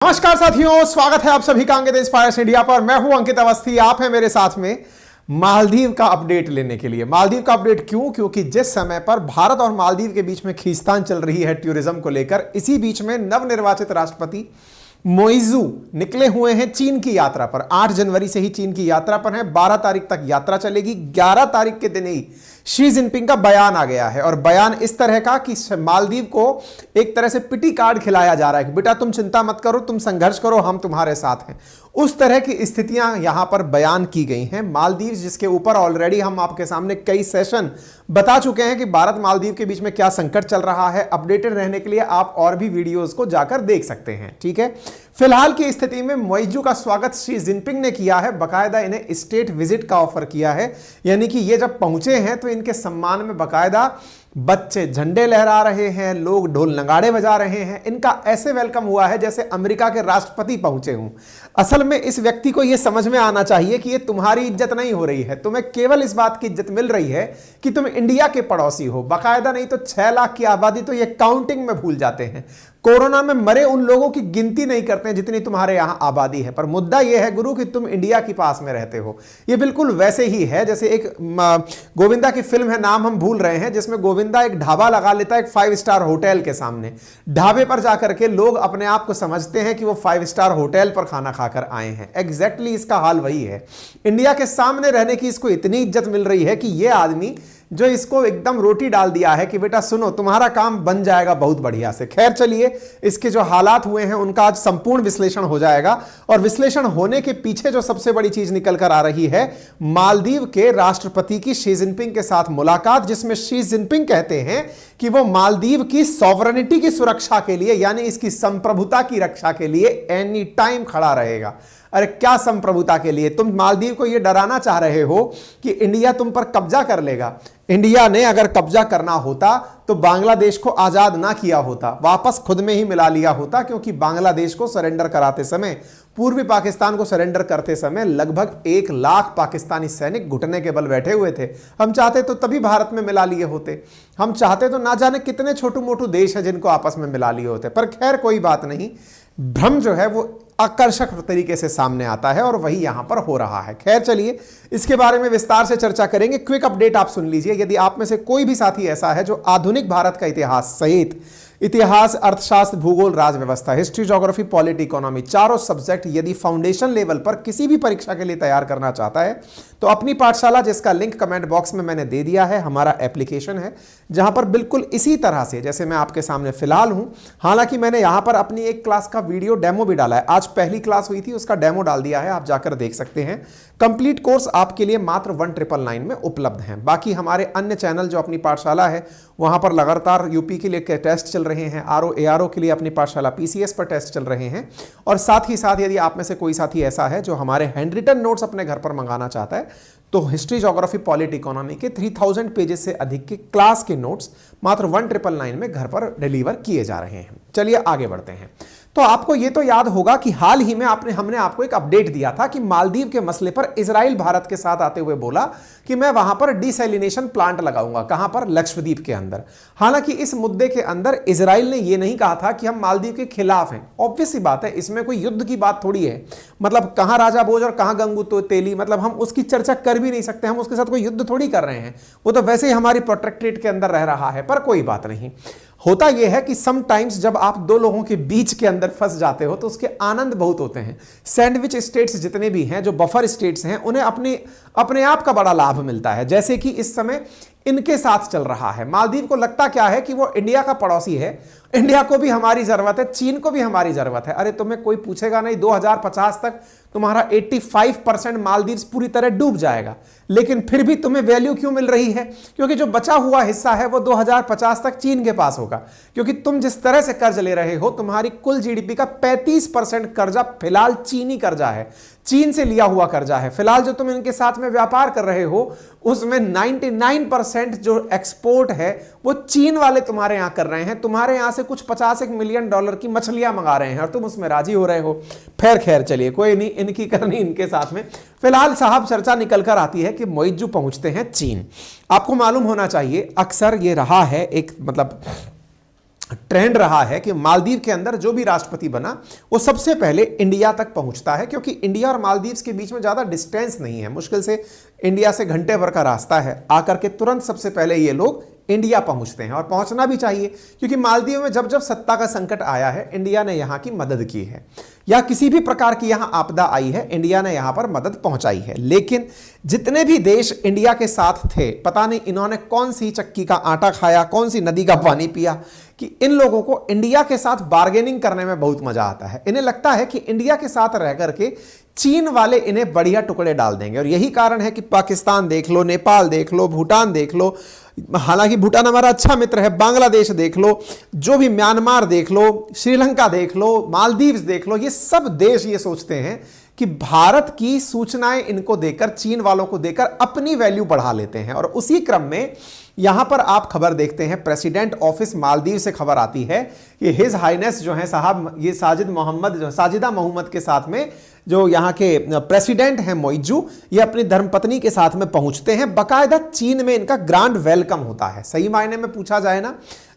नमस्कार साथियों, स्वागत है आप सभी का अंकित इंस्पायर्स इंडिया पर। मैं हूं अंकित अवस्थी, आप हैं मेरे साथ में मालदीव का अपडेट लेने के लिए। मालदीव का अपडेट क्यों? क्योंकि जिस समय पर भारत और मालदीव के बीच में खींचतान चल रही है टूरिज्म को लेकर, इसी बीच में नवनिर्वाचित राष्ट्रपति मोइजू निकले हुए हैं चीन की यात्रा पर। 8 जनवरी से ही चीन की यात्रा पर है, 12 तारीख तक यात्रा चलेगी। 11 तारीख के दिन ही शी जिनपिंग का बयान आ गया है और बयान इस तरह का कि मालदीव को एक तरह से पिटी कार्ड खिलाया जा रहा है कि बेटा तुम चिंता मत करो, तुम संघर्ष करो, हम तुम्हारे साथ हैं। उस तरह की स्थितियां यहां पर बयान की गई हैं। मालदीव जिसके ऊपर ऑलरेडी हम आपके सामने कई सेशन बता चुके हैं कि भारत मालदीव के बीच में क्या संकट चल रहा है। अपडेटेड रहने के लिए आप और भी वीडियोस को जाकर देख सकते हैं, ठीक है। फिलहाल की स्थिति में मोइजू का स्वागत शी जिनपिंग ने किया है, बकायदा इन्हें स्टेट विजिट का ऑफर किया है। यानी कि ये जब पहुंचे हैं तो इनके सम्मान में बकायदा बच्चे झंडे लहरा रहे हैं, लोग ढोल नगाड़े बजा रहे हैं। इनका ऐसे वेलकम हुआ है जैसे अमेरिका के राष्ट्रपति पहुंचे हों। असल में इस व्यक्ति को यह समझ में आना चाहिए कि ये तुम्हारी इज्जत नहीं हो रही है, तुम्हें केवल इस बात की इज्जत मिल रही है कि तुम इंडिया के पड़ोसी हो। बाकायदा नहीं तो 6 लाख की आबादी तो ये काउंटिंग में भूल जाते हैं। कोरोना में मरे उन लोगों की गिनती नहीं करते हैं जितनी तुम्हारे यहां आबादी है। पर मुद्दा यह है गुरु कि तुम इंडिया के पास में रहते हो। यह बिल्कुल वैसे ही है जैसे एक गोविंदा की फिल्म है, नाम हम भूल रहे हैं, जिसमें गोविंदा एक ढाबा लगा लेता है एक 5 स्टार होटल के सामने। ढाबे पर जाकर के लोग अपने आप को समझते हैं कि वो 5 स्टार होटल पर खाना खाकर आए हैं। एग्जैक्टली इसका हाल वही है। इंडिया के सामने रहने की इसको इतनी इज्जत मिल रही है कि यह आदमी जो इसको एकदम रोटी डाल दिया है कि बेटा सुनो तुम्हारा काम बन जाएगा बहुत बढ़िया से। खैर चलिए, इसके जो हालात हुए हैं उनका आज संपूर्ण विश्लेषण हो जाएगा। और विश्लेषण होने के पीछे जो सबसे बड़ी चीज निकल कर आ रही है, मालदीव के राष्ट्रपति की शी जिनपिंग के साथ मुलाकात, जिसमें शी जिनपिंग कहते हैं कि वो मालदीव की सॉवरेनिटी की सुरक्षा के लिए, यानी इसकी संप्रभुता की रक्षा के लिए एनी टाइम खड़ा रहेगा। अरे क्या संप्रभुता के लिए? तुम मालदीव को यह डराना चाह रहे हो कि इंडिया तुम पर कब्जा कर लेगा। इंडिया ने अगर कब्जा करना होता तो बांग्लादेश को आजाद ना किया होता, वापस खुद में ही मिला लिया होता। क्योंकि बांग्लादेश को सरेंडर कराते समय, पूर्वी पाकिस्तान को सरेंडर करते समय लगभग 1 लाख पाकिस्तानी सैनिक घुटने के बल बैठे हुए थे। हम चाहते तो तभी भारत में मिला लिए होते, हम चाहते तो ना जाने कितने छोटू मोटू देश है जिनको आपस में मिला लिए होते। पर खैर कोई बात नहीं, भ्रम जो है वो आकर्षक तरीके से सामने आता है और वही यहां पर हो रहा है। खैर चलिए, इसके बारे में विस्तार से चर्चा करेंगे। क्विक अपडेट आप सुन लीजिए। यदि आप में से कोई भी साथी ऐसा है जो आधुनिक भारत का इतिहास सहित इतिहास, अर्थशास्त्र, भूगोल, राजव्यवस्था, हिस्ट्री, ज्योग्राफी, पॉलिटी, इकोनॉमी, चारों सब्जेक्ट यदि फाउंडेशन लेवल पर किसी भी परीक्षा के लिए तैयार करना चाहता है तो अपनी पाठशाला, जिसका लिंक कमेंट बॉक्स में मैंने दे दिया है, हमारा एप्लीकेशन है जहां पर बिल्कुल इसी तरह से जैसे मैं आपके सामने फिलहाल हूं। हालांकि मैंने यहां पर अपनी एक क्लास का वीडियो डेमो भी डाला है। आज पहली क्लास हुई थी, उसका डेमो डाल दिया है, आप जाकर देख सकते हैं। कंप्लीट कोर्स आपके लिए मात्र 1999 में उपलब्ध हैं। बाकी हमारे अन्य चैनल जो अपनी पाठशाला है वहां पर लगातार यूपी के लिए टेस्ट चल रहे हैं, आरओ एआरओ के लिए अपनी पाठशाला पीसीएस पर टेस्ट चल रहे हैं। और साथ ही साथ यदि आप में से कोई साथी ऐसा है जो हमारे हैंड रिटन नोट्स अपने घर पर मंगाना चाहता है तो हिस्ट्री, ज्योग्राफी, पॉलिटी, इकोनॉमी के 3000 पेजेस से अधिक के क्लास के नोट्स मात्र 1999 में घर पर डिलीवर किए जा रहे हैं। चलिए आगे बढ़ते हैं। तो आपको यह तो याद होगा कि हाल ही में हमने आपको एक अपडेट दिया था कि मालदीव के मसले पर इजराइल भारत के साथ आते हुए बोला कि मैं वहां पर डिसैलिनेशन प्लांट लगाऊंगा। कहां पर? लक्षद्वीप के अंदर। हालांकि इस मुद्दे के अंदर इजराइल ने यह नहीं कहा था कि हम मालदीव के खिलाफ हैं। ऑब्वियस सी बात है, इसमें कोई युद्ध की बात थोड़ी है। मतलब कहां राजा भोज और कहां गंगू तो तेली, मतलब हम उसकी चर्चा कर भी नहीं सकते। हम उसके साथ कोई युद्ध थोड़ी कर रहे हैं, वो तो वैसे ही हमारी प्रोटेक्टरेट के अंदर रह रहा है। पर कोई बात नहीं। होता यह है कि समटाइम्स जब आप दो लोगों के बीच के अंदर फंस जाते हो तो उसके आनंद बहुत होते हैं। सैंडविच स्टेट्स जितने भी हैं, जो बफर स्टेट्स हैं, उन्हें अपने आप का बड़ा लाभ मिलता है। जैसे कि इस समय इनके साथ चल रहा है। मालदीव को लगता क्या है कि वो इंडिया का पड़ोसी है, इंडिया को भी हमारी जरूरत है, चीन को भी हमारी जरूरत है। अरे तुम्हें कोई पूछेगा नहीं, 2050 तक तुम्हारा 85% मालदीव्स पूरी तरह डूब जाएगा। लेकिन फिर भी तुम्हें वैल्यू क्यों मिल रही है? क्योंकि जो बचा हुआ हिस्सा है वो 2050 तक चीन के पास होगा। क्योंकि तुम जिस तरह से कर्ज ले रहे हो, तुम्हारी कुल जीडीपी का 35% कर्जा फिलहाल चीनी कर्जा है, चीन से लिया हुआ कर्जा है। फिलहाल जो तुम इनके साथ में व्यापार कर रहे हो उसमें 99% जो एक्सपोर्ट है वो चीन वाले तुम्हारे यहां कर रहे हैं। तुम्हारे यहां से कुछ 50 मिलियन डॉलर की मछलियां मंगा रहे हैं और तुम उसमें राजी हो रहे हो। खैर चलिए, कोई नहीं, इनकी करनी इनके साथ में। फिलहाल साहब चर्चा निकल कर आती है कि मोइजू पहुंचते हैं चीन। आपको मालूम होना चाहिए, अक्सर ये रहा है एक मतलब ट्रेंड रहा है कि मालदीव के अंदर जो भी राष्ट्रपति बना वो सबसे पहले इंडिया तक पहुंचता है, क्योंकि इंडिया और मालदीव के बीच में ज़्यादा डिस्टेंस नहीं है, मुश्किल से इंडिया से घंटे भर का रास्ता है। आकर के तुरंत सबसे पहले ये लोग इंडिया पहुंचते हैं और पहुंचना भी चाहिए, क्योंकि मालदीव में जब जब सत्ता का संकट आया है इंडिया ने यहां की मदद की है, या किसी भी प्रकार की यहां आपदा आई है इंडिया ने यहां पर मदद पहुंचाई है। लेकिन जितने भी देश इंडिया के साथ थे, पता नहीं इन्होंने कौन सी चक्की का आटा खाया, कौन सी नदी का पानी पिया, कि इन लोगों को इंडिया के साथ बार्गेनिंग करने में बहुत मजा आता है। इन्हें लगता है कि इंडिया के साथ रह करके चीन वाले इन्हें बढ़िया टुकड़े डाल देंगे, और यही कारण है कि पाकिस्तान देख लो, नेपाल देख लो, भूटान देख लो, हालांकि भूटान हमारा अच्छा मित्र है, बांग्लादेश देख लो, जो भी म्यांमार देख लो, श्रीलंका देख लो, मालदीव्स देख लो, ये सब देश ये सोचते हैं कि भारत की सूचनाएं इनको देकर, चीन वालों को देकर अपनी वैल्यू बढ़ा लेते हैं। और उसी क्रम में यहां पर आप खबर देखते हैं, प्रेसिडेंट ऑफिस मालदीव से खबर आती है कि हिज हाइनेस जो है साहब, ये साजिदा मोहम्मद के साथ में जो यहाँ के प्रेसिडेंट हैं मोइजू, ये अपनी धर्मपत्नी के साथ में पहुंचते हैं। बाकायदा चीन में इनका ग्रांड वेलकम होता है। सही मायने में पूछा जाए ना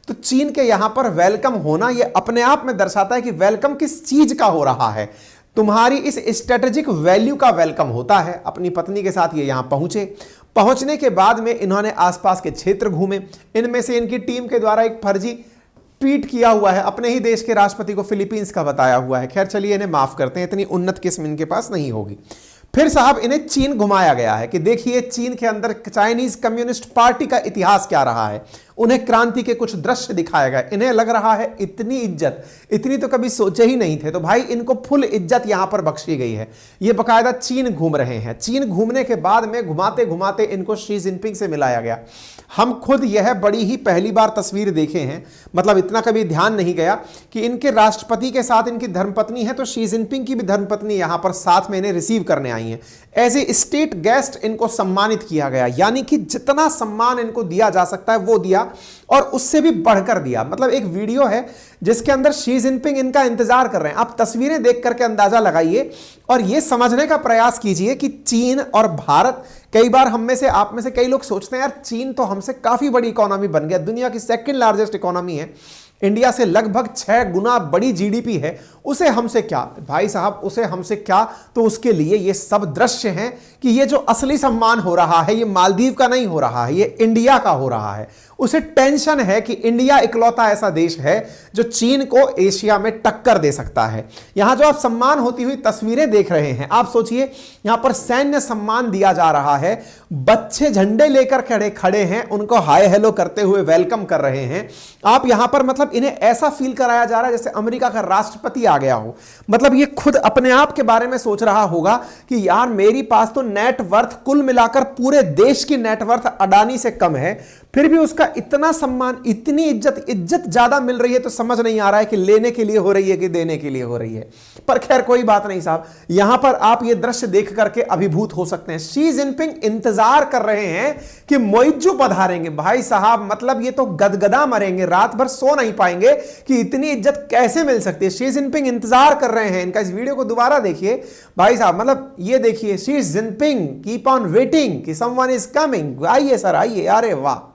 तो चीन के यहां पर वेलकम होना ये अपने आप में दर्शाता है कि वेलकम किस चीज का हो रहा है, तुम्हारी इस स्ट्रेटेजिक वैल्यू का वेलकम होता है। अपनी पत्नी के साथ ये यहां पहुंचे। पहुंचने के बाद में इन्होंने आसपास के क्षेत्र घूमे। इनमें से इनकी टीम के द्वारा एक फर्जी ट्वीट किया हुआ है, अपने ही देश के राष्ट्रपति को फिलीपींस का बताया हुआ है। खैर चलिए इन्हें माफ करते हैं, इतनी उन्नत किस्म इनके पास नहीं होगी। फिर साहब इन्हें चीन घुमाया गया है कि देखिए चीन के अंदर चाइनीज कम्युनिस्ट पार्टी का इतिहास क्या रहा है। उन्हें क्रांति के कुछ दृश्य दिखाया गया। इन्हें लग रहा है इतनी इज्जत, इतनी तो कभी सोचे ही नहीं थे, तो भाई इनको फुल इज्जत यहां पर बख्शी गई है। ये बकायदा चीन घूम रहे हैं। चीन घूमने के बाद में घुमाते घुमाते इनको शी जिनपिंग से मिलाया गया। हम खुद यह बड़ी ही पहली बार तस्वीर देखे हैं, मतलब इतना कभी ध्यान नहीं गया कि इनके राष्ट्रपति के साथ इनकी धर्मपत्नी है, तो शी जिनपिंग की भी धर्मपत्नी यहां पर साथ में इन्हें रिसीव करने आई है। एज ए स्टेट गेस्ट इनको सम्मानित किया गया, यानी कि जितना सम्मान इनको दिया जा सकता है वो दिया, और उससे भी बढ़कर दिया। मतलब एक वीडियो है जिसके अंदर शी जिनपिंग इनका इंतजार कर रहे हैं। आप तस्वीरें देख करके अंदाजा लगाइए और यह समझने का प्रयास कीजिए कि चीन और भारत, कई बार हम में से, आप में से कई लोग सोचते हैं यार चीन तो हमसे काफी बड़ी इकोनॉमी बन गया, दुनिया की सेकंड लार्जेस्ट इकोनॉमी है, इंडिया से लगभग 6 गुना बड़ी जीडीपी है, उसे हमसे क्या भाई साहब, उसे हमसे क्या। तो उसके लिए ये सब दृश्य हैं कि ये जो असली सम्मान हो रहा है ये मालदीव का नहीं हो रहा है, ये इंडिया का हो रहा है। उसे टेंशन है कि इंडिया इकलौता ऐसा देश है जो चीन को एशिया में टक्कर दे सकता है। यहां जो आप सम्मान होती हुई तस्वीरें देख रहे हैं, आप सोचिए यहां पर सैन्य सम्मान दिया जा रहा है, बच्चे झंडे लेकर खड़े हैं, उनको हाय हेलो करते हुए वेलकम कर रहे हैं। आप यहां पर मतलब इन्हें ऐसा फील कराया जा रहा है जैसे अमेरिका का राष्ट्रपति आ गया हो। मतलब ये खुद अपने आप के बारे में सोच रहा होगा कि यार मेरी पास तो नेटवर्थ कुल मिलाकर पूरे देश की नेटवर्थ अडानी से कम है, फिर भी उसका इतना सम्मान, इतनी इज्जत ज्यादा मिल रही है, तो समझ नहीं आ रहा है कि लेने के लिए हो रही है कि देने के लिए हो रही है। पर खैर कोई बात नहीं साहब, यहां पर आप ये दृश्य देख करके अभिभूत हो सकते हैं। शी जिनपिंग इंतजार कर रहे हैं कि मोइजू पधारेंगे। भाई साहब मतलब ये तो गदगदा मरेंगे, रात भर सो नहीं पाएंगे कि इतनी इज्जत कैसे मिल सकती है। शी जिनपिंग इंतजार कर रहे हैं। इनका इस वीडियो को दोबारा देखिए भाई साहब, मतलब ये देखिए, Xi Jinping keep on waiting कि समवन इज कमिंग। आइए सर आइए, अरे वाह,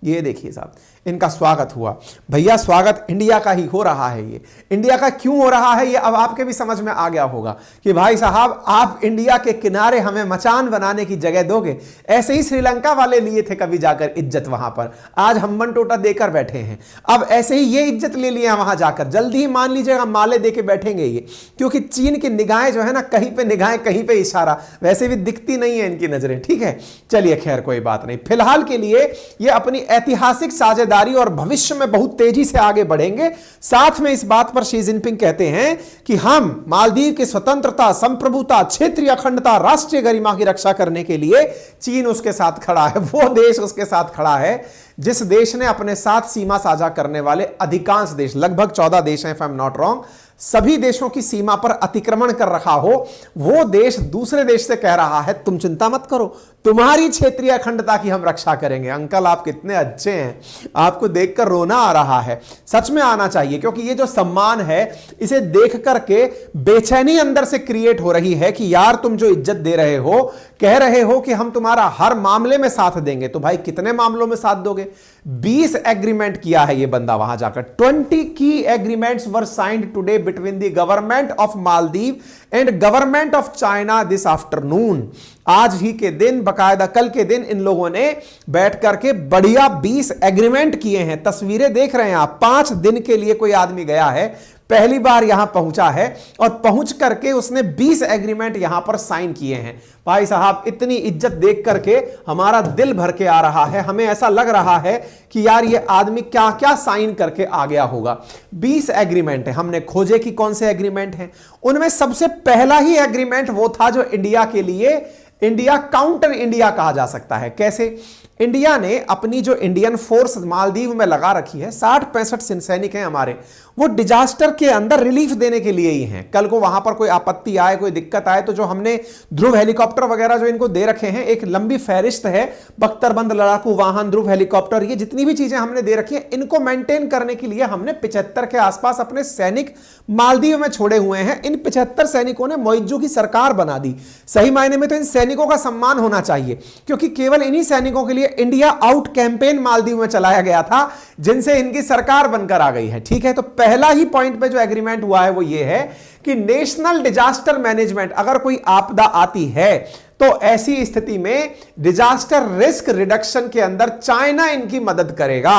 ये देखिए साहब इनका स्वागत हुआ। भैया स्वागत इंडिया का ही हो रहा है। ये इंडिया का क्यों हो रहा है ये अब आपके भी समझ में आ गया होगा कि भाई साहब आप इंडिया के किनारे हमें मचान बनाने की जगह दोगे। ऐसे ही श्रीलंका वाले लिए थे कभी जाकर इज्जत वहां पर, आज हम्बन टोटा देकर बैठे हैं। अब ऐसे ही ये इज्जत ले लिए वहां जाकर, जल्दी ही मान लीजिएगा माले देके बैठेंगे ये, क्योंकि चीन की निगाहें जो है ना, कहीं पे निगाहें कहीं पे इशारा, वैसे भी दिखती नहीं है इनकी नजरें। ठीक है चलिए खैर कोई बात नहीं, फिलहाल के लिए ये अपनी ऐतिहासिक साझेदारी और भविष्य में बहुत तेजी से आगे बढ़ेंगे। साथ में इस बात पर शी जिनपिंग कहते हैं कि हम मालदीव की स्वतंत्रता, संप्रभुता, क्षेत्रीय अखंडता, राष्ट्रीय गरिमा की रक्षा करने के लिए चीन उसके साथ खड़ा है, वो देश उसके साथ खड़ा है जिस देश ने अपने साथ सीमा साझा करने वाले अधिकांश देश, लगभग 14 देश हैं if I am not wrong, सभी देशों की सीमा पर अतिक्रमण कर रखा हो। वो देश दूसरे देश से कह रहा है तुम चिंता मत करो, तुम्हारी क्षेत्रीय अखंडता की हम रक्षा करेंगे। अंकल आप कितने अच्छे हैं, आपको देखकर रोना आ रहा है। सच में आना चाहिए, क्योंकि ये जो सम्मान है इसे देख करके बेचैनी अंदर से क्रिएट हो रही है कि यार तुम जो इज्जत दे रहे हो, कह रहे हो कि हम तुम्हारा हर मामले में साथ देंगे, तो भाई कितने मामलों में साथ दोगे। 20 एग्रीमेंट किया है ये बंदा वहां जाकर। 20 की agreements were signed today between the government of Maldives and government of China this afternoon. आज ही के दिन, बकायदा कल के दिन, इन लोगों ने बैठ करके बढ़िया 20 एग्रीमेंट किए हैं। तस्वीरें देख रहे हैं आप। 5 दिन के लिए कोई आदमी गया है, पहली बार यहां पहुंचा है और पहुंच करके उसने 20 एग्रीमेंट यहां पर साइन किए हैं। भाई साहब, इतनी इज्जत देख करके हमारा दिल भर के आ रहा है। हमें ऐसा लग रहा है कि यार ये आदमी क्या क्या साइन करके आ गया होगा। 20 एग्रीमेंट है। हमने खोजे कि कौन से एग्रीमेंट हैं। उनमें सबसे पहला ही एग्रीमेंट वो था जो इंडिया के लिए इंडिया काउंटर इंडिया कहा जा सकता है। कैसे? इंडिया ने अपनी जो इंडियन फोर्स मालदीव में लगा रखी है, 60-65 सैनिक हैं हमारे, वो डिजास्टर के अंदर रिलीफ देने के लिए ही हैं। कल को वहां पर कोई आपत्ति आए, कोई दिक्कत आए, तो जो हमने ध्रुव हेलीकॉप्टर वगैरह जो इनको दे रखे हैं, एक लंबी फहरिस्त है, बख्तरबंद लड़ाकू वाहन, ध्रुव हेलीकॉप्टर, ये जितनी भी चीजें हमने दे रखी है, इनको मेंटेन करने के लिए हमने 75 के आसपास अपने सैनिक मालदीव में छोड़े हुए हैं। इन 75 सैनिकों ने मोइज्जू की सरकार बना दी। सही मायने में तो इन सैनिकों का सम्मान होना चाहिए, क्योंकि केवल इन्हीं सैनिकों के लिए इंडिया आउट कैंपेन मालदीव में चलाया गया था, जिनसे इनकी सरकार बनकर आ गई है। ठीक है, तो पहला ही पॉइंट पे जो एग्रीमेंट हुआ है वो ये है कि नेशनल डिजास्टर मैनेजमेंट, अगर कोई आपदा आती है तो ऐसी स्थिति में डिजास्टर रिस्क रिडक्शन के अंदर चाइना इनकी मदद करेगा।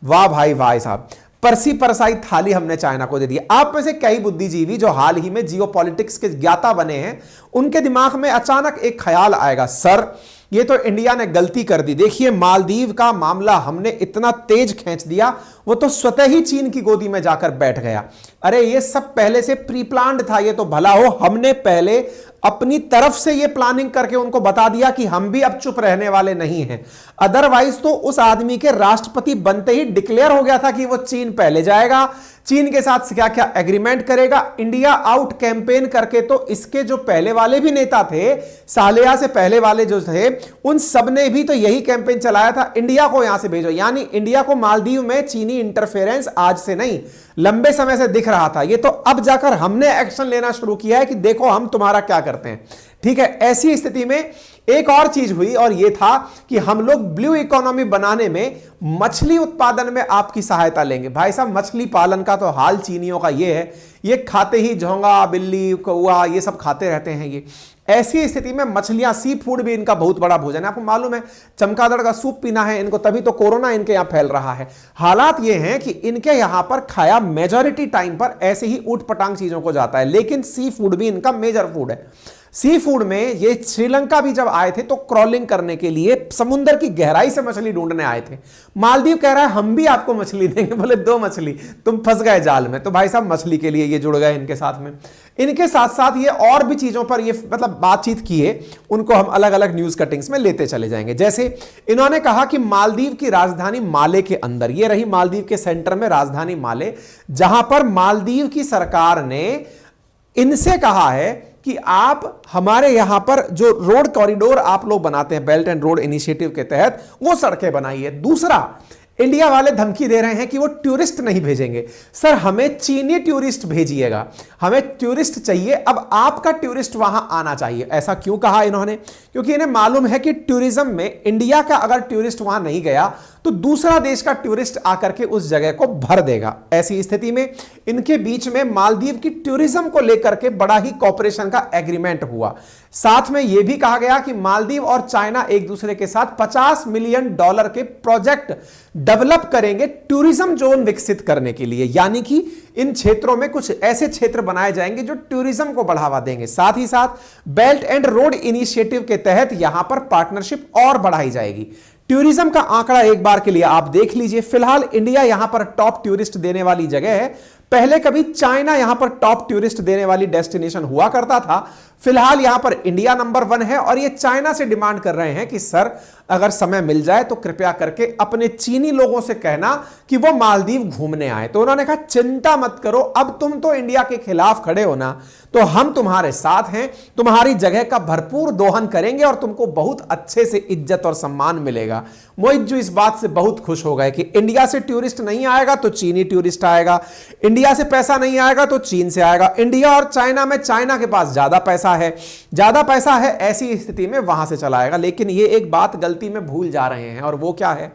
वाह भाई, भाई साहब, परसी परसाई थाली हमने चाइना को दे दी। आप में से कई बुद्धिजीवी जो हाल ही में जियोपॉलिटिक्स के ज्ञाता बने हैं, उनके दिमाग में अचानक एक ख्याल आएगा, सर ये तो इंडिया ने गलती कर दी। देखिए, मालदीव का मामला हमने इतना तेज खींच दिया, वो तो स्वतः ही चीन की गोदी में जाकर बैठ गया। अरे ये सब पहले से प्री प्लान्ड था। ये तो भला हो हमने पहले अपनी तरफ से ये प्लानिंग करके उनको बता दिया कि हम भी अब चुप रहने वाले नहीं हैं। अदरवाइज तो उस आदमी के राष्ट्रपति बनते ही डिक्लेयर हो गया था कि वो चीन पहले जाएगा, चीन के साथ क्या क्या एग्रीमेंट करेगा, इंडिया आउट कैंपेन करके। तो इसके जो पहले वाले भी नेता थे, सालेहा से पहले वाले जो थे, उन सब ने भी तो यही कैंपेन चलाया था, इंडिया को यहां से भेजो। यानी इंडिया को मालदीव में चीनी इंटरफेरेंस आज से नहीं, लंबे समय से दिख रहा था। ये तो अब जाकर हमने एक्शन लेना शुरू किया है कि देखो हम तुम्हारा क्या करते हैं। ठीक है, ऐसी स्थिति में एक और चीज हुई, और यह था कि हम लोग ब्लू इकोनॉमी बनाने में मछली उत्पादन में आपकी सहायता लेंगे। भाई साहब, मछली पालन का तो हाल चीनियों का यह है, ये खाते ही झोंगा, बिल्ली, कौआ, ये सब खाते रहते हैं। ये ऐसी स्थिति में मछलियां, सी फूड भी इनका बहुत बड़ा भोजन है। आपको मालूम है, चमगादड़ का सूप पीना है इनको, तभी तो कोरोना इनके यहां फैल रहा है। हालात ये हैं कि इनके यहां पर खाया मेजॉरिटी टाइम पर ऐसे ही ऊट पटांग चीजों को जाता है, लेकिन सी फूड भी इनका मेजर फूड है। सी फूड में ये श्रीलंका भी जब आए थे तो क्रॉलिंग करने के लिए समुद्र की गहराई से मछली ढूंढने आए थे। मालदीव कह रहा है हम भी आपको मछली देंगे। बोले 2 मछली, तुम फंस गए जाल में। तो भाई साहब, मछली के लिए ये जुड़ गए इनके साथ में। इनके साथ साथ ये और भी चीजों पर ये मतलब बातचीत किए, उनको हम अलग अलग न्यूज कटिंग्स में लेते चले जाएंगे। जैसे इन्होंने कहा कि मालदीव की राजधानी माले के अंदर, ये रही मालदीव के सेंटर में राजधानी माले, जहां पर मालदीव की सरकार ने इनसे कहा है कि आप हमारे यहां पर जो रोड कॉरिडोर आप लोग बनाते हैं बेल्ट एंड रोड इनिशिएटिव के तहत, वो सड़कें बनाइए। दूसरा, इंडिया वाले धमकी दे रहे हैं कि वो टूरिस्ट नहीं भेजेंगे। सर, हमें चीनी टूरिस्ट भेजिएगा, हमें टूरिस्ट चाहिए। अब आपका टूरिस्ट वहां आना चाहिए। ऐसा क्यों कहा इन्होंने? क्योंकि इन्हें मालूम है कि टूरिज्म में इंडिया का अगर टूरिस्ट वहां नहीं गया तो दूसरा देश का टूरिस्ट आकर के उस जगह को भर देगा। ऐसी स्थिति में इनके बीच में मालदीव की टूरिज्म को लेकर के बड़ा ही कॉपरेशन का एग्रीमेंट हुआ। साथ में यह भी कहा गया कि मालदीव और चाइना एक दूसरे के साथ $50 मिलियन के प्रोजेक्ट डेवलप करेंगे टूरिज्म जोन विकसित करने के लिए। यानी कि इन क्षेत्रों में कुछ ऐसे क्षेत्र बनाए जाएंगे जो टूरिज्म को बढ़ावा देंगे। साथ ही साथ बेल्ट एंड रोड इनिशिएटिव के तहत यहां पर पार्टनरशिप और बढ़ाई जाएगी। टूरिज्म का आंकड़ा एक बार के लिए आप देख लीजिए। फिलहाल इंडिया यहां पर टॉप टूरिस्ट देने वाली जगह है। पहले कभी चाइना यहां पर टॉप टूरिस्ट देने वाली डेस्टिनेशन हुआ करता था। फिलहाल यहां पर इंडिया नंबर 1 है और ये चाइना से डिमांड कर रहे हैं कि सर अगर समय मिल जाए तो कृपया करके अपने चीनी लोगों से कहना कि वो मालदीव घूमने आए। तो उन्होंने कहा चिंता मत करो, अब तुम तो इंडिया के खिलाफ खड़े हो ना, तो हम तुम्हारे साथ हैं, तुम्हारी जगह का भरपूर दोहन करेंगे और तुमको बहुत अच्छे से इज्जत और सम्मान मिलेगा। मोइज्जू इस बात से बहुत खुश हो गए कि इंडिया से टूरिस्ट नहीं आएगा तो चीनी टूरिस्ट आएगा, इंडिया से पैसा नहीं आएगा तो चीन से आएगा। इंडिया और चाइना में चाइना के पास ज्यादा पैसा है, ऐसी स्थिति में वहां से चलाएगा। लेकिन ये एक बात गलती में भूल जा रहे हैं, और वो क्या है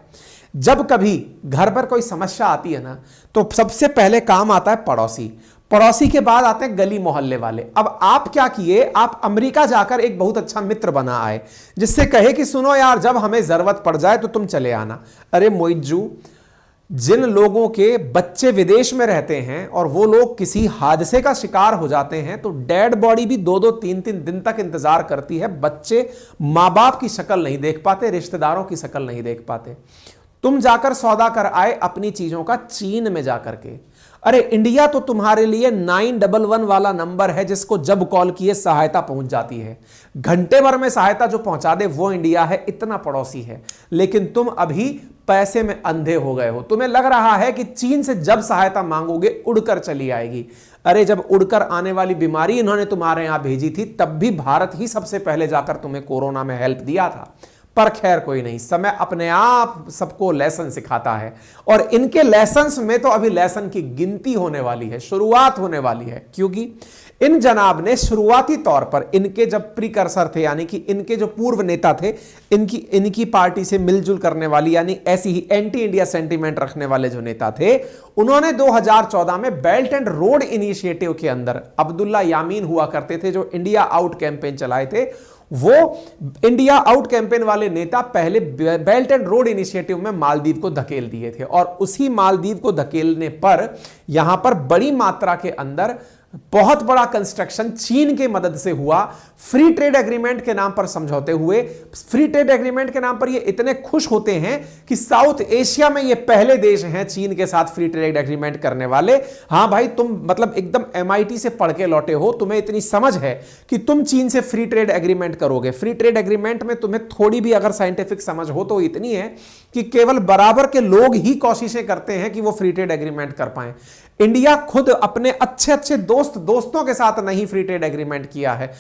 जब कभी घर पर कोई समस्या आती है ना, तो सबसे पहले काम आता है पड़ोसी, पड़ोसी के बाद आते हैं गली मोहल्ले वाले। अब आप क्या किए, आप अमेरिका जाकर एक बहुत अच्छा मित्र बना आए, जिससे कहे कि सुनो यार, जब हमें जरूरत पड़ जाए तो तुम चले आना। अरे मोइजू, जिन लोगों के बच्चे विदेश में रहते हैं और वो लोग किसी हादसे का शिकार हो जाते हैं, तो डेड बॉडी भी 2-2, 3-3 दिन तक इंतजार करती है। बच्चे माँ बाप की शक्ल नहीं देख पाते, रिश्तेदारों की शक्ल नहीं देख पाते। तुम जाकर सौदा कर आए अपनी चीजों का चीन में जाकर के। अरे इंडिया तो तुम्हारे लिए 911 वाला नंबर है, जिसको जब कॉल किए सहायता पहुंच जाती है। घंटे भर में सहायता जो पहुंचा दे वो इंडिया है, इतना पड़ोसी है। लेकिन तुम अभी पैसे में अंधे हो गए हो। तुम्हें लग रहा है कि चीन से जब सहायता मांगोगे उड़कर चली आएगी। अरे जब उड़कर आने वाली बीमारी इन्होंने तुम्हारे यहां भेजी थी, तब भी भारत ही सबसे पहले जाकर तुम्हें कोरोना में हेल्प दिया था। पर खैर कोई नहीं, समय अपने आप सबको लेसन सिखाता है, और इनके लेसन्स में तो अभी लेसन की गिनती होने वाली है, शुरुआत होने वाली है। क्योंकि इन जनाब ने शुरुआती तौर पर, इनके जब प्रीकर्सर थे, यानी कि इनके जो पूर्व नेता थे, इनकी पार्टी से मिलजुल करने वाली, यानी ऐसी ही एंटी इंडिया सेंटीमेंट रखने वाले जो नेता थे, उन्होंने 2014 में बेल्ट एंड रोड इनिशिएटिव के अंदर, अब्दुल्ला यामीन हुआ करते थे जो इंडिया आउट कैंपेन चलाए थे, वो इंडिया आउट कैंपेन वाले नेता पहले बेल्ट एंड रोड इनिशिएटिव में मालदीव को धकेल दिए थे। और उसी मालदीव को धकेलने पर यहां पर बड़ी मात्रा के अंदर बहुत बड़ा कंस्ट्रक्शन चीन के मदद से हुआ। फ्री ट्रेड एग्रीमेंट के नाम पर समझौते हुए। फ्री ट्रेड एग्रीमेंट के नाम पर ये इतने खुश होते हैं कि साउथ एशिया में ये पहले देश हैं चीन के साथ फ्री ट्रेड एग्रीमेंट करने वाले। हां भाई, तुम मतलब एकदम MIT से पढ़ के लौटे हो, तुम्हें इतनी समझ है कि तुम चीन से फ्री ट्रेड एग्रीमेंट करोगे। फ्री ट्रेड एग्रीमेंट में तुम्हें थोड़ी भी अगर साइंटिफिक समझ हो तो इतनी है कि केवल बराबर के लोग ही कोशिशें करते हैं कि वो फ्री ट्रेड एग्रीमेंट कर पाए। इंडिया खुद अपने अच्छे अच्छे दोस्तों के साथ नहीं फ्री ट्रेड एग्रीमेंट किया है।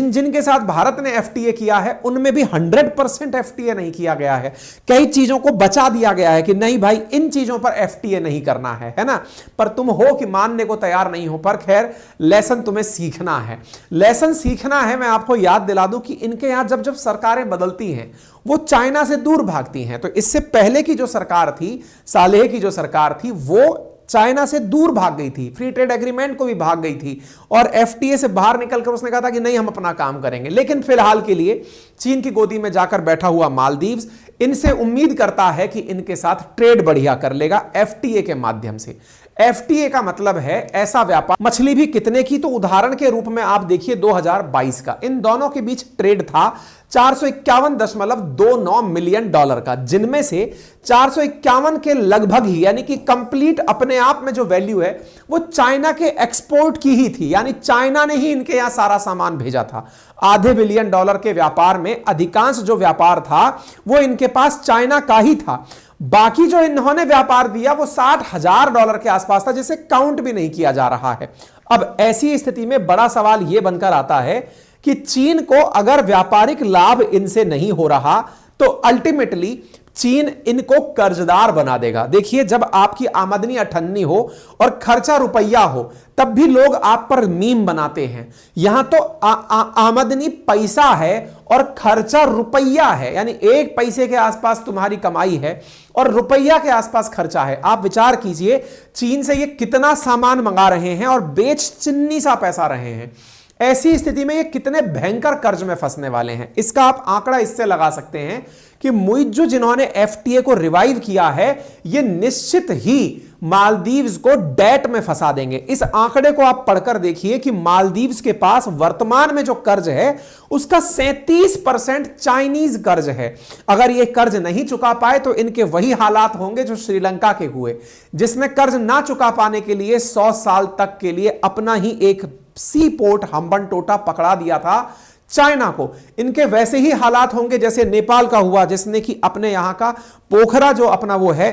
जिनके साथ भारत ने FTA किया है उनमें भी 100% FTA नहीं किया गया है। कई चीजों को बचा दिया गया है कि नहीं भाई, इन चीजों पर FTA नहीं करना है ना। पर तुम हो कि मानने को तैयार नहीं हो। पर खैर, लेसन तुम्हें सीखना है, लेसन सीखना है। मैं आपको याद दिला दूं कि इनके यहां जब जब सरकारें बदलती हैं, वो चाइना से दूर भागती हैं। तो इससे पहले की जो सरकार थी, सालेह की जो सरकार थी, वो चाइना से दूर भाग गई थी, फ्री ट्रेड एग्रीमेंट को भी भाग गई थी, और FTA से बाहर निकलकर उसने कहा था कि नहीं, हम अपना काम करेंगे। लेकिन फिलहाल के लिए चीन की गोदी में जाकर बैठा हुआ मालदीव्स इनसे उम्मीद करता है कि इनके साथ ट्रेड बढ़िया कर लेगा FTA के माध्यम से। FTA का मतलब है ऐसा व्यापार। मछली भी कितने की, तो उदाहरण के रूप में आप देखिए 2022 का इन दोनों के बीच ट्रेड था $451.29 मिलियन का, जिनमें से 451 के लगभग ही, यानी कि कंप्लीट अपने आप में जो वैल्यू है वो चाइना के एक्सपोर्ट की ही थी। यानी चाइना ने ही इनके यहां सारा सामान भेजा था। $500 बिलियन के व्यापार में अधिकांश जो व्यापार था वो इनके पास चाइना का ही था। बाकी जो इन्होंने व्यापार दिया वो $60,000 के आसपास था, जिसे काउंट भी नहीं किया जा रहा है। अब ऐसी स्थिति में बड़ा सवाल यह बनकर आता है कि चीन को अगर व्यापारिक लाभ इनसे नहीं हो रहा तो अल्टीमेटली चीन इनको कर्जदार बना देगा। देखिए, जब आपकी आमदनी 98 हो और खर्चा रुपया हो, तब भी लोग आप पर मीम बनाते हैं। यहां तो आमदनी पैसा है और खर्चा रुपया है, यानी 1 पैसे के आसपास तुम्हारी कमाई है और रुपया के आसपास खर्चा है। आप विचार कीजिए, चीन से ये कितना सामान मंगा रहे हैं और बेच चिन्नी सा पैसा रहे हैं। ऐसी स्थिति में ये कितने भयंकर कर्ज में फंसने वाले हैं, इसका आप आंकड़ा इससे लगा सकते हैं कि मुइज्जू जिन्होंने FTA को रिवाइव किया है, ये निश्चित ही मालदीव्स को डेट में फंसा देंगे। इस आंकड़े को आप पढ़कर देखिए कि मालदीव्स के पास वर्तमान में जो कर्ज है उसका 37% चाइनीज कर्ज है। अगर ये कर्ज नहीं चुका पाए तो इनके वही हालात होंगे जो श्रीलंका के हुए, जिसने कर्ज ना चुका पाने के लिए 100 साल तक के लिए अपना ही एक सी पोर्ट हम्बनटोटा पकड़ा दिया था चाइना को। इनके वैसे ही हालात होंगे जैसे नेपाल का हुआ, जिसने कि अपने यहां का पोखरा जो अपना वो है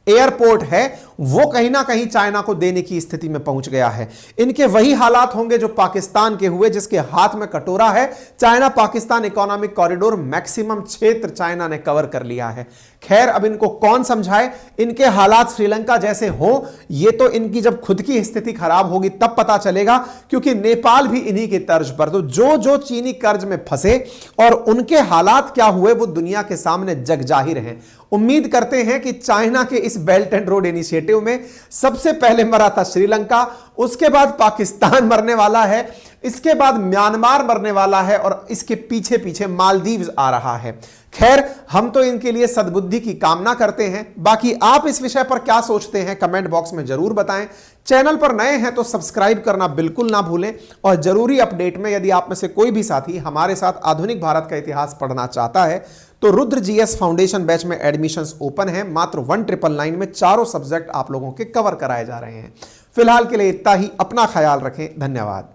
एयरपोर्ट है वो कहीं ना कहीं चाइना को देने की स्थिति में पहुंच गया है। इनके वही हालात होंगे जो पाकिस्तान के हुए, जिसके हाथ में कटोरा है। China Pakistan economic corridor, maximum क्षेत्र चाइना ने कवर कर लिया है। खैर, अब इनको कौन समझाए, इनके हालात श्रीलंका जैसे हो, ये तो इनकी जब खुद की स्थिति खराब होगी तब पता चलेगा, क्योंकि नेपाल भी इन्हीं की तर्ज पर। तो जो जो चीनी कर्ज में फंसे और उनके हालात क्या हुए वो दुनिया के सामने जग जाहिर हैं। उम्मीद करते हैं कि चाइना के इस बेल्ट एंड रोड इनिशिएटिव में सबसे पहले मरा था श्रीलंका, उसके बाद पाकिस्तान मरने वाला है, इसके बाद म्यांमार मरने वाला है और इसके पीछे पीछे मालदीव आ रहा है। खैर, हम तो इनके लिए सद्बुद्धि की कामना करते हैं। बाकी आप इस विषय पर क्या सोचते हैं कमेंट बॉक्स में जरूर बताएं। चैनल पर नए हैं तो सब्सक्राइब करना बिल्कुल ना भूलें। और जरूरी अपडेट में यदि आप में से कोई भी साथी हमारे साथ आधुनिक भारत का इतिहास पढ़ना चाहता है तो रुद्र जीएस फाउंडेशन बैच में एडमिशंस ओपन है। मात्र 1999 में चारों सब्जेक्ट आप लोगों के कवर कराए जा रहे हैं। फिलहाल के लिए इतना ही। अपना ख्याल रखें। धन्यवाद।